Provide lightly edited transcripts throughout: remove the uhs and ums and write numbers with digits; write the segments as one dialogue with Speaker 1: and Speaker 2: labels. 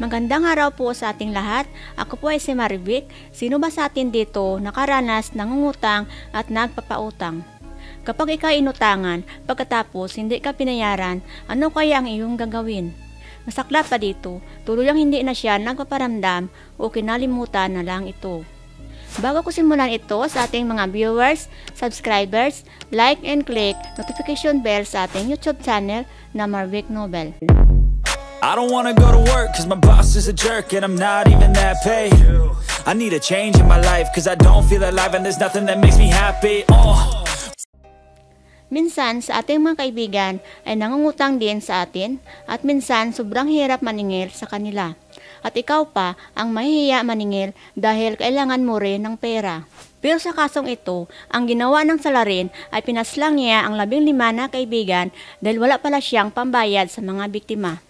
Speaker 1: Magandang araw po sa ating lahat. Ako po ay si Marivic. Sino ba sa atin dito nakaranas ng ngungutang at nagpapautang? Kapag ikaw inutangan, pagkatapos hindi ka pinayaran, ano kaya ang iyong gagawin? Masakla pa dito, tuluyang hindi na siya nagpaparamdam o kinalimutan na lang ito. Bago ko simulan ito sa ating mga viewers, subscribers, like and click notification bell sa ating YouTube channel na Marivic Nobel.
Speaker 2: I don't wanna go to work cause my boss is a jerk and I'm not even that paid. I need a change in my life cause I don't feel alive and there's nothing that makes me happy.
Speaker 1: Minsan sa ating mga kaibigan ay nangungutang din sa atin at minsan sobrang hirap maningil sa kanila. At ikaw pa ang mahihiya maningil dahil kailangan mo rin ng pera. Pero sa kasong ito, ang ginawa ng salarin ay pinaslang niya ang 15 na kaibigan dahil wala pala siyang pambayad sa mga biktima.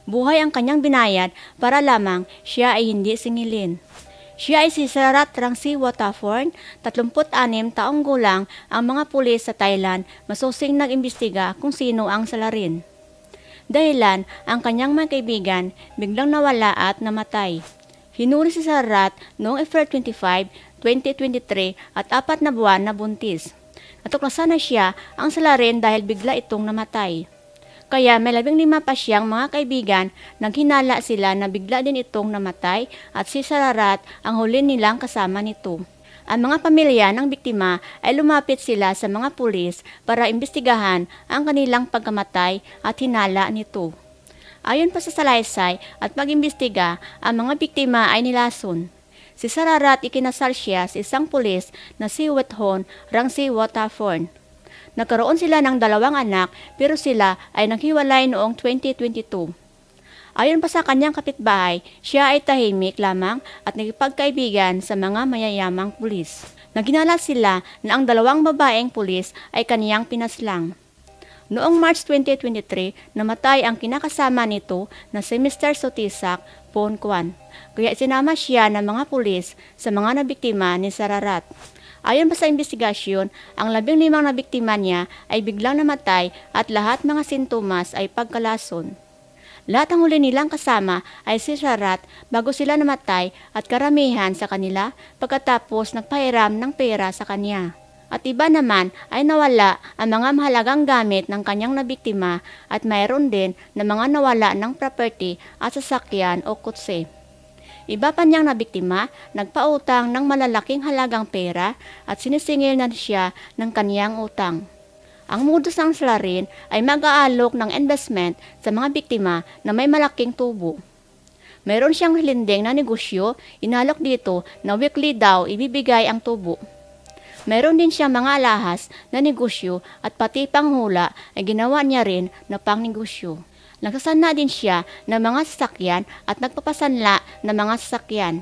Speaker 1: Buhay ang kanyang binayad para lamang siya ay hindi singilin. Siya ay si Sararat Rangsiwatthanaphorn, 36 taong gulang. Ang mga pulis sa Thailand masusing nag-imbestiga kung sino ang salarin. Dahilan, ang kanyang mga kaibigan biglang nawala at namatay. Hinuli si Sararat noong April 25, 2023 at 4 na buwan na buntis. Natuklasan na siya ang salarin dahil bigla itong namatay. Kaya may 15 pa siyang mga kaibigan, naghinala sila na bigla din itong namatay at si Sararat ang huli nilang kasama nito. Ang mga pamilya ng biktima ay lumapit sila sa mga pulis para imbestigahan ang kanilang pagkamatay at hinala nito. Ayon pa sa salaysay at pag-imbestiga, ang mga biktima ay nilason. Si Sararat ikinasal siya sa isang pulis na si Wethon Rangsiwatthanaphorn. Nagkaroon sila ng 2 anak pero sila ay naghiwalay noong 2022. Ayon pa sa kanyang kapitbahay, siya ay tahimik lamang at nagipagkaibigan sa mga mayayamang pulis. Naghinala sila na ang 2 babaeng pulis ay kaniyang pinaslang. Noong March 2023, namatay ang kinakasama nito na si Mr. Sotisak Phonquan. Kaya sinama siya ng mga pulis sa mga nabiktima ni Sararat. Ayon pa sa investigasyon, ang 15 na biktima niya ay biglang namatay at lahat mga sintomas ay pagkalason. Lahat ang huli nilang kasama ay si Sararat bago sila namatay at karamihan sa kanila pagkatapos nagpahiram ng pera sa kanya. At iba naman ay nawala ang mga mahalagang gamit ng kanyang nabiktima at mayroon din na mga nawala ng property at sasakyan o kotse. Iba pa niyang nabiktima, nagpautang ng malalaking halagang pera at sinisingil na siya ng kaniyang utang. Ang modus ng salarin ay mag-aalok ng investment sa mga biktima na may malaking tubo. Mayroon siyang hilinding na negosyo, inalok dito na weekly daw ibibigay ang tubo. Mayroon din siyang mga alahas na negosyo at pati panghula ay ginawa niya rin na pangnegosyo. Nagsasanla din siya ng mga sasakyan at nagpapasanla ng mga sasakyan.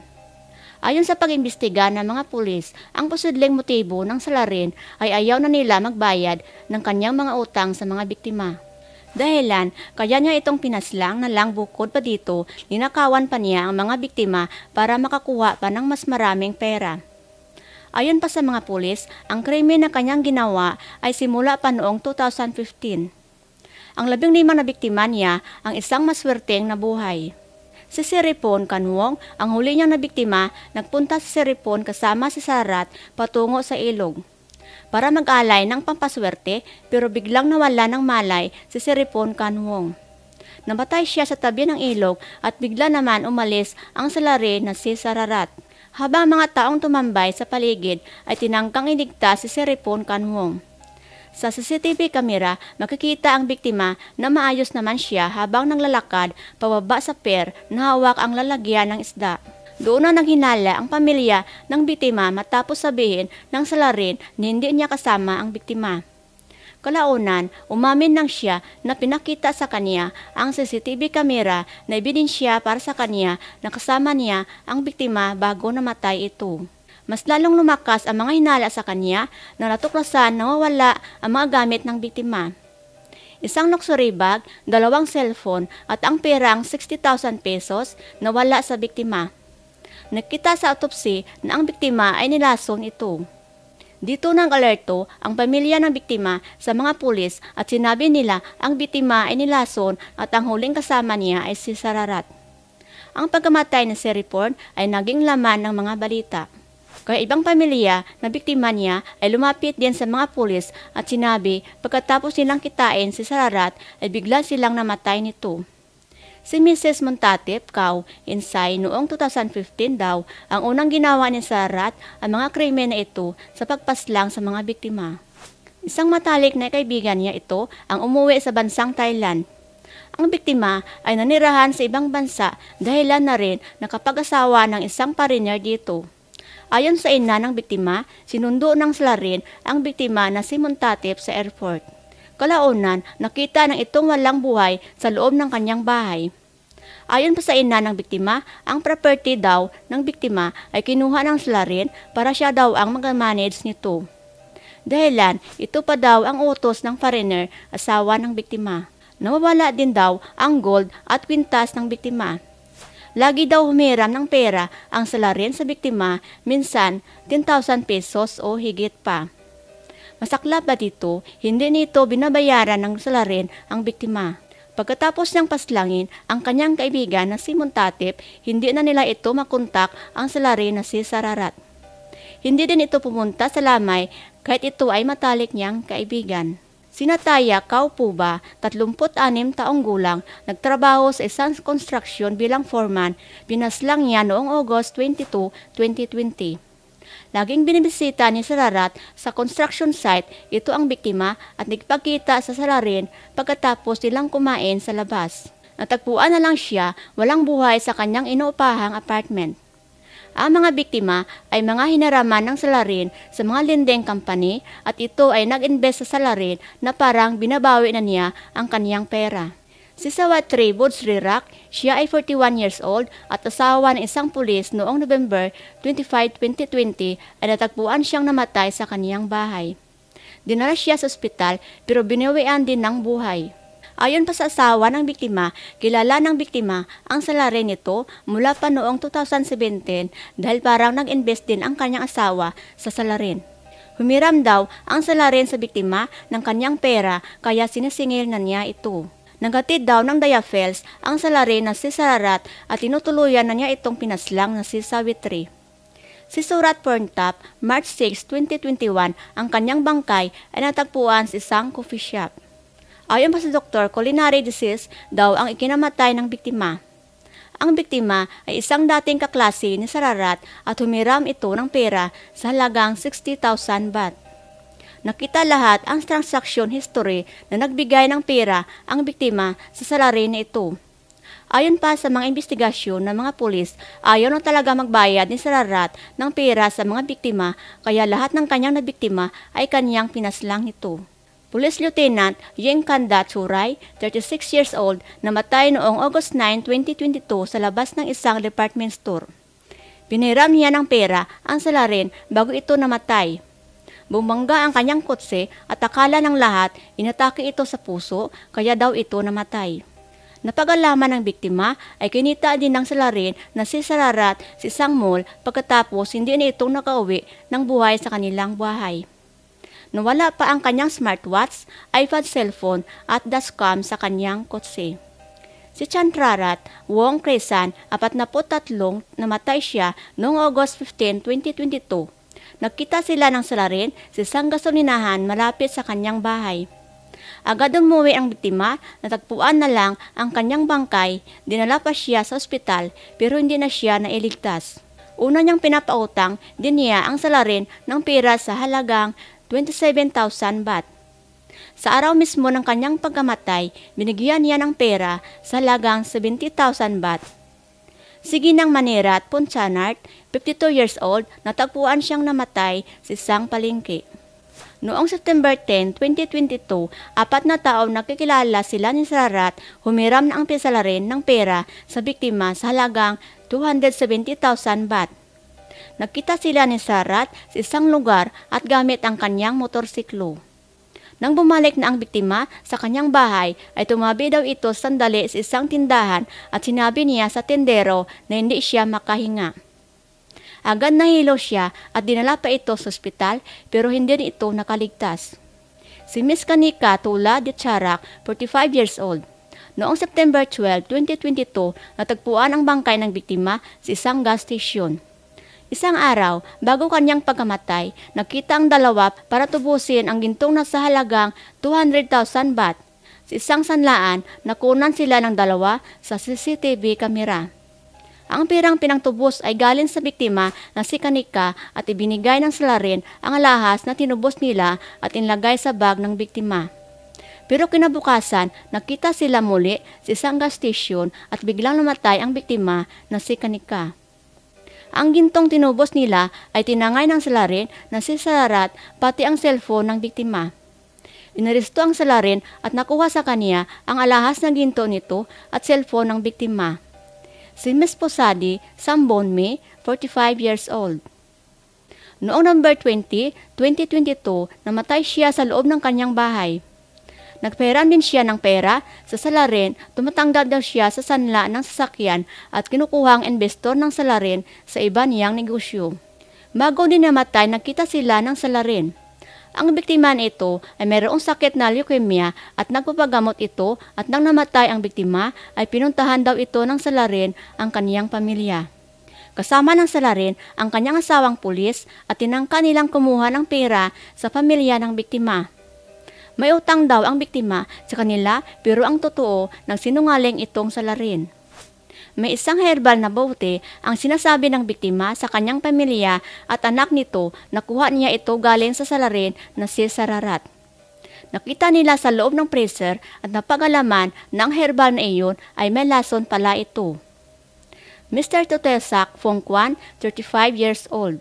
Speaker 1: Ayon sa pag-imbestiga ng mga pulis, ang posibleng motibo ng salarin ay ayaw na nila magbayad ng kanyang mga utang sa mga biktima. Dahilan, kaya niya itong pinaslang na lang bukod pa dito, ninakawan pa niya ang mga biktima para makakuha pa ng mas maraming pera. Ayon pa sa mga pulis, ang krimen na kanyang ginawa ay simula pa noong 2015. Ang 15 na biktima niya ang isang maswerteng nabuhay. Si Siripon Kanwong, ang huli niyang nabiktima, nagpunta si Siripon kasama si Sararat patungo sa ilog para mag-alay ng pampaswerte pero biglang nawala ng malay si Siripon Kanwong. Namatay siya sa tabi ng ilog at bigla naman umalis ang salarin na si Sararat. Habang mga taong tumambay sa paligid ay tinangkang iligtas si Siripon Kanwong. Sa CCTV camera, makikita ang biktima na maayos naman siya habang naglalakad pababa sa pier na hawak ang lalagyan ng isda. Doon na naghinala ang pamilya ng biktima matapos sabihin ng salarin na hindi niya kasama ang biktima. Kalaunan, umamin lang siya na pinakita sa kanya ang CCTV camera na ebidensya para sa kanya na kasama niya ang biktima bago namatay ito. Mas lalong lumakas ang mga hinala sa kanya na natuklasan na nawala ang mga gamit ng biktima. Isang luxury bag, 2 cellphone at ang perang 60,000 pesos nawala sa biktima. Nakita sa autopsy na ang biktima ay nilason ito. Dito nang alerto ang pamilya ng biktima sa mga pulis at sinabi nila ang biktima ay nilason at ang huling kasama niya ay si Sararat. Ang pagkamatay ni Seripon ay naging laman ng mga balita. Kaya ibang pamilya na biktima niya ay lumapit din sa mga pulis at sinabi pagkatapos nilang kitain si Sararat ay bigla silang namatay nito. Si Mrs. Montatep Cao Insay noong 2015 daw ang unang ginawa ni Sararat ang mga krimen na ito sa pagpaslang sa mga biktima. Isang matalik na kaibigan niya ito ang umuwi sa bansang Thailand. Ang biktima ay nanirahan sa ibang bansa dahilan na rin nakapag-asawa ng isang foreigner dito. Ayon sa ina ng biktima, sinundo ng salarin ang biktima na si Montatep sa airport. Kalaunan, nakita ng itong walang buhay sa loob ng kanyang bahay. Ayon pa sa ina ng biktima, ang property daw ng biktima ay kinuha ng salarin para siya daw ang mag-manage nito. Dahilan, ito pa daw ang utos ng foreigner, asawa ng biktima. Nawawala din daw ang gold at kwintas ng biktima. Lagi daw humiram ng pera ang salarin sa biktima, minsan 10,000 pesos o higit pa. Masaklap ba dito, hindi nito binabayaran ng salarin ang biktima. Pagkatapos niyang paslangin ang kanyang kaibigan na si Montatep, hindi na nila ito makontak ang salarin na si Sararat. Hindi din ito pumunta sa lamay kahit ito ay matalik niyang kaibigan. Sinataya Kaupuba, 36 taong gulang, nagtrabaho sa isang construction bilang foreman, binaslang niya noong August 22, 2020. Laging binibisita ni Sararat sa construction site, ito ang biktima at nagpakita sa salarin pagkatapos nilang kumain sa labas. Natagpuan na lang siya, walang buhay sa kanyang inuupahang apartment. Ang mga biktima ay mga hinaraman ng salarin sa mga lending company at ito ay nag-invest sa salarin na parang binabawi na niya ang kaniyang pera. Si Sawatri Budsrirak, siya ay 41 years old at asawa ng isang pulis noong November 25, 2020 ay natagpuan siyang namatay sa kaniyang bahay. Dinala siya sa ospital pero binawian din ng buhay. Ayon pa sa asawa ng biktima, kilala ng biktima ang salarin nito mula pa noong 2017 dahil parang nag-invest din ang kanyang asawa sa salarin. Humiram daw ang salarin sa biktima ng kanyang pera kaya sinisingil na niya ito. Nagatid daw ng Diafels ang salarin na si Sararat at tinutuluyan na niya itong pinaslang na si Sawitri. Si Surat Porntap, March 6, 2021, ang kanyang bangkay ay natagpuan sa isang coffee shop. Ayon pa sa doktor, culinary disease daw ang ikinamatay ng biktima. Ang biktima ay isang dating kaklase ni Sararat at humiram ito ng pera sa halagang 60,000 baht. Nakita lahat ang transaction history na nagbigay ng pera ang biktima sa salarin na ito. Ayon pa sa mga investigasyon ng mga pulis, ayaw na talaga magbayad ni Sararat ng pera sa mga biktima kaya lahat ng kanyang nabiktima ay kanyang pinaslang nito. Police Lieutenant Yengkanda Churay, 36 years old, namatay noong August 9, 2022 sa labas ng isang department store. Piniram niya ng pera ang salarin bago ito namatay. Bumangga ang kanyang kotse at akala ng lahat inatake ito sa puso kaya daw ito namatay. Napag-alaman ng biktima ay kinita din ng salarin na si Sararat sa isang mall pagkatapos hindi na itong nakauwi ng buhay sa kanilang bahay. Nawala pa ang kanyang smartwatch, iPad cellphone at dashcam sa kanyang kotse. Si Chantrarat Wong Kresan, 43, namatay siya noong August 15, 2022. Nagkita sila ng salarin sa isang gasolinahan malapit sa kanyang bahay. Agad umuwi ang biktima, natagpuan na lang ang kanyang bangkay, dinala pa siya sa ospital pero hindi na siya nailigtas. Una niyang pinapautang din niya ang salarin ng pera sa halagang 27,000 baht. Sa araw mismo ng kanyang pagkamatay, binigyan niya ng pera sa halagang 70,000 baht. Si Ginang Manirat Ponchanart, 52 years old, natagpuan siyang namatay sa isang palengke. Noong September 10, 2022, 4 na taong nakikilala sila ni Sararat, humiram na ang pisalarin ng pera sa biktima sa halagang 270,000 baht. Nagkita sila ni Sararat sa isang lugar at gamit ang kanyang motorsiklo. Nang bumalik na ang biktima sa kanyang bahay, ay tumabi daw ito sandali sa isang tindahan at sinabi niya sa tendero na hindi siya makahinga. Agad nahilo siya at dinala pa ito sa ospital pero hindi ito nakaligtas. Si Miss Kanika Tula de Charak, 45 years old. Noong September 12, 2022, natagpuan ang bangkay ng biktima sa isang gas station. Isang araw, bago kanyang pagkamatay, nakita ang dalawa para tubusin ang gintong nasa halagang 200,000 baht. Sa isang sanlaan, nakunan sila ng dalawa sa CCTV kamera. Ang pirang pinangtubos ay galing sa biktima na si Kanika at ibinigay ng salarin ang alahas na tinubos nila at inlagay sa bag ng biktima. Pero kinabukasan, nakita sila muli sa isang gas station at biglang namatay ang biktima na si Kanika. Ang gintong tinubos nila ay tinangay ng salarin na si Sararat pati ang cellphone ng biktima. Inaresto ang salarin at nakuha sa kanya ang alahas na ginto nito at cellphone ng biktima. Si Ms. Posadi Sambonme, 45 years old. Noong November 20, 2022, namatay siya sa loob ng kanyang bahay. Nagpahiram din siya ng pera sa salarin, tumatanggap daw siya sa sanla ng sasakyan at kinukuha ang investor ng salarin sa iba niyang negosyo. Bago din namatay, nakita sila ng salarin. Ang biktima nito ay mayroong sakit na leukemia at nagpapagamot ito at nang namatay ang biktima ay pinuntahan daw ito ng salarin ang kaniyang pamilya. Kasama ng salarin ang kanyang asawang pulis at tinangka nilang kumuha ng pera sa pamilya ng biktima. May utang daw ang biktima sa kanila pero ang totoo nagsinungaling itong salarin. May isang herbal na bote ang sinasabi ng biktima sa kanyang pamilya at anak nito nakuha niya ito galing sa salarin na si Sararat. Nakita nila sa loob ng freezer at napag-alaman na ang herbal na iyon ay may lason pala ito. Mr. Tutesak Fongkwan, 35 years old.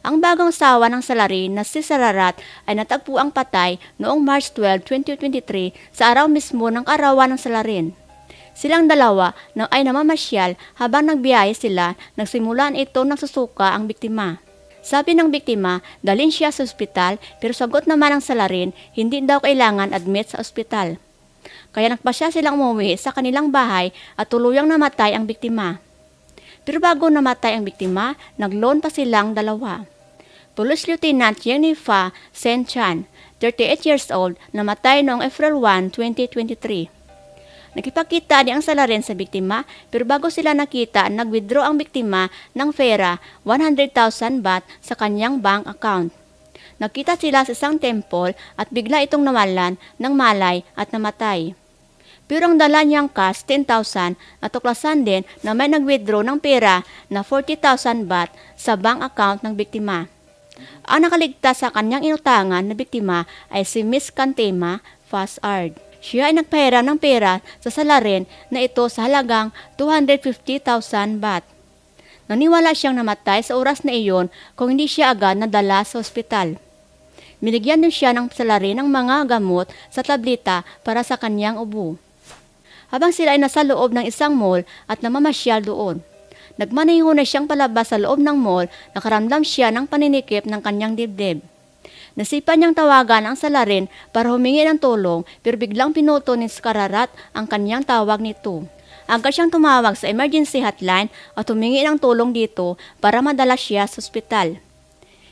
Speaker 1: Ang bagong asawa ng salarin na si Sararat ay natagpuang patay noong March 12, 2023 sa araw mismo ng kaarawan ng salarin. Silang dalawa ay namamasyal habang nagbiyahe sila, nagsimulan ito ng susuka ang biktima. Sabi ng biktima, dalhin siya sa ospital pero sagot naman ng salarin, hindi daw kailangan admit sa ospital. Kaya nagpasya silang umuwi sa kanilang bahay at tuluyang namatay ang biktima. Pero bago namatay ang biktima, nag-loan pa silang dalawa. Police Lieutenant Jennifer Senchan, 38 years old, namatay noong April 1, 2023. Nakipagkita din ang salarin sa biktima pero bago sila nakita, nag-withdraw ang biktima ng pera 100,000 baht sa kanyang bank account. Nakita sila sa isang temple at bigla itong nawalan ng malay at namatay. Pero ang dala niyang cash 10,000 at tuklasan din na may nag-withdraw ng pera na 40,000 baht sa bank account ng biktima. Ang nakaligtas sa kanyang inutangan na biktima ay si Miss Kantema Fasard. Siya ay nagpahiram ng pera sa salarin na ito sa halagang 250,000 baht. Naniwala siyang namatay sa oras na iyon kung hindi siya agad nadala sa ospital. Binigyan din siya ng salarin ng mga gamot sa tableta para sa kanyang ubo. Habang sila ay nasa loob ng isang mall at namamasyal doon. Nagmaneho na siyang palabas sa loob ng mall, nakaramdam siya ng paninikip ng kanyang dibdib. Nasipan niyang tawagan ang salarin para humingi ng tulong pero biglang pinuto ni Sararat ang kanyang tawag nito. Agad siyang tumawag sa emergency hotline at humingi ng tulong dito para madala siya sa ospital.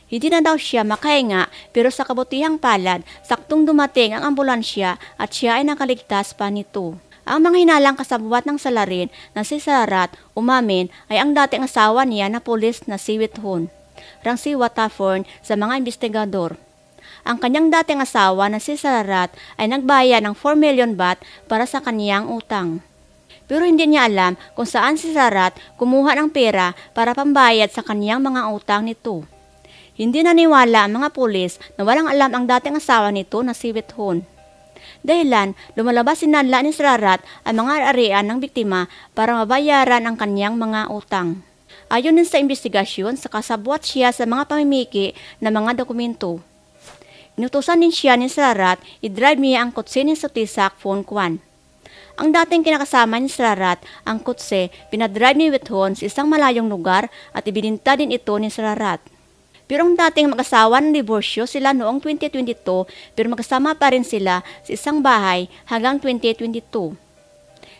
Speaker 1: Hindi na daw siya makahinga pero sa kabutihang palad, saktong dumating ang ambulansya at siya ay nakaligtas pa nito. Ang mga hinalang kasabwat ng salarin na si Sararat umamin ay ang dating asawa niya na pulis na si Withon, Rangsi Wataforn sa mga investigador. Ang kanyang dating asawa na si Sararat ay nagbayad ng 4 million baht para sa kaniyang utang. Pero hindi niya alam kung saan si Sararat kumuha ng pera para pambayad sa kaniyang mga utang nito. Hindi naniwala ang mga pulis na walang alam ang dating asawa nito na si Withon. Dahilan, lumalabas sinadla ni Sararat ang mga arian ng biktima para mabayaran ang kaniyang mga utang. Ayon din sa investigasyon, sakasabwat siya sa mga pamimiki ng mga dokumento. Inutusan din siya ni Sararat, i-drive niya ang kotse ni Sutisak Fongkwan. Ang dating kinakasama ni Sararat, ang kotse, pinadrive ni Withon sa isang malayong lugar at ibininta din ito ni Sararat. Pero ang dating mag-asawa ng diborsyo sila noong 2022 pero magkasama pa rin sila sa isang bahay hanggang 2022.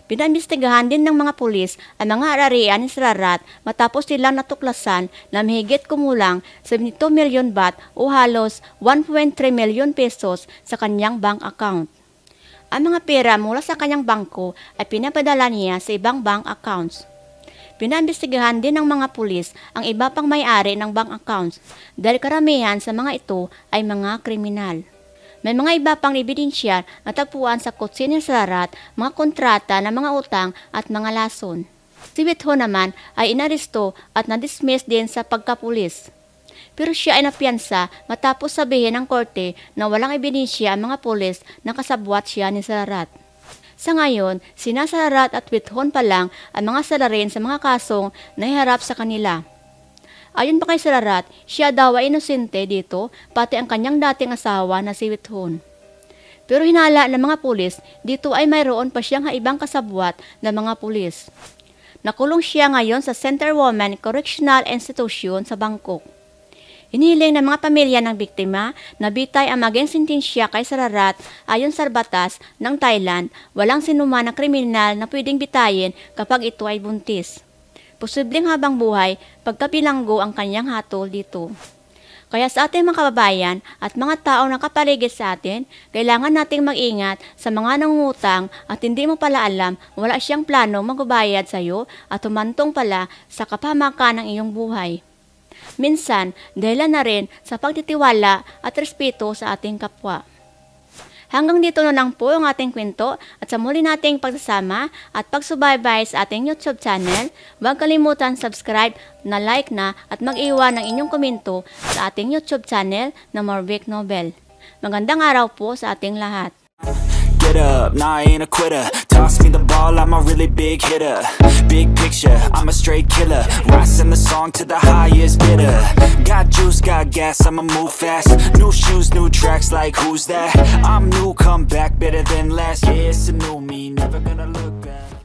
Speaker 1: Pinaimbestigahan din ng mga pulis ang mga ararian ni Sararat matapos silang natuklasan na mahigit kumulang 72 million baht o halos 1.3 million pesos sa kanyang bank account. Ang mga pera mula sa kanyang bangko ay pinapadala niya sa ibang bank accounts. Pinaimbestigahan din ng mga pulis ang iba pang may-ari ng bank accounts dahil karamihan sa mga ito ay mga kriminal. May mga iba pang ebidensya na tagpuan sa kotse ni Sararat, mga kontrata ng mga utang at mga lason. Si Withon naman ay inaresto at na-dismiss din sa pagkapulis. Pero siya ay napiyansa matapos sabihin ng korte na walang ebidensya ang mga pulis na kasabwat siya ni Sararat. Sa ngayon, sina Sararat at Withon pa lang ang mga salarin sa mga kasong nahiharap sa kanila. Ayon pa kay Sararat, siya daw ay inosente dito, pati ang kanyang dating asawa na si Withon. Pero hinala ng mga pulis, dito ay mayroon pa siyang ibang kasabwat na mga pulis. Nakulong siya ngayon sa Center Women Correctional Institution sa Bangkok. Hinihiling ng mga pamilya ng biktima na bitay ang maging sentensya kay Sararat ayon sa batas ng Thailand, walang sinuman na kriminal na pwedeng bitayin kapag ito ay buntis. Posibleng habang buhay, pagkabilanggo ang kanyang hatol dito. Kaya sa ating mga kababayan at mga tao na kapaligid sa atin, kailangan nating mag-ingat sa mga nangungutang at hindi mo pala alam, wala siyang plano magbabayad sa iyo at humantong pala sa kapahamakan ng iyong buhay. Minsan, dahilan na rin sa pagtitiwala at respeto sa ating kapwa. Hanggang dito na lang po ang ating kwento at sa muli nating pagsasama at pagsubaybay sa ating YouTube channel, huwag kalimutan subscribe, na like na at mag-iwan ng inyong komento sa ating YouTube channel na Morvic Nobel. Magandang araw po sa ating lahat.
Speaker 2: Get up, nah I ain't a quitter. Toss me the ball, I'm a really big hitter. Big picture, I'm a straight killer. Rising the song to the highest bidder. Got juice, got gas, I'ma move fast. New shoes, new tracks, like who's that? I'm new, come back better than last. Yeah, it's a new me, never gonna look back.